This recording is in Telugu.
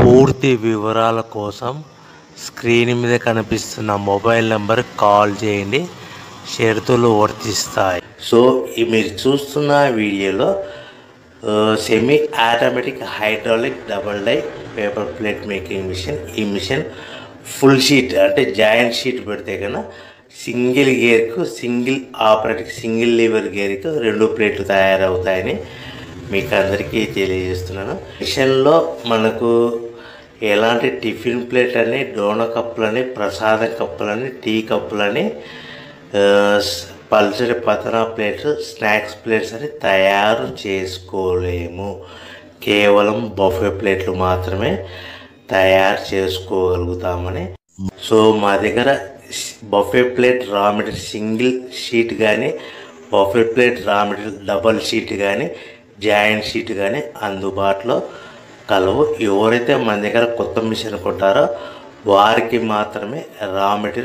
పూర్తి వివరాల కోసం స్క్రీన్ మీద కనిపిస్తున్న మొబైల్ నెంబర్కి కాల్ చేయండి. షరతులు వర్తిస్తాయి. సో మీరు చూస్తున్న వీడియోలో semi automatic hydraulic double die paper plate making machine. ఈ మిషన్ ఫుల్ షీట్ అంటే జాయింట్ షీట్ పెడితే కన్నా సింగిల్ గేర్కు సింగిల్ ఆపరేటింగ్ సింగిల్ లీవర్ గేర్కు 2 ప్లేట్లు తయారవుతాయని మీకు అందరికీ తెలియజేస్తున్నాను. మిషన్లో మనకు ఎలాంటి టిఫిన్ ప్లేట్లని, డోనా కప్పులని, ప్రసాదం కప్పులని, టీ కప్పులని, పల్చడి పతనా ప్లేట్స్, స్నాక్స్ ప్లేట్స్ అని తయారు చేసుకోలేము. కేవలం బఫే ప్లేట్లు మాత్రమే తయారు చేసుకోగలుగుతామని. సో మా దగ్గర buffet plate raw material single sheet కానీ, buffet plate raw material double sheet కానీ, జాయింట్ షీట్ కానీ అందుబాటులో కలవు. ఎవరైతే మన దగ్గర కొత్త మిషన్ కొంటారో వారికి మాత్రమే రా మెటీరియల్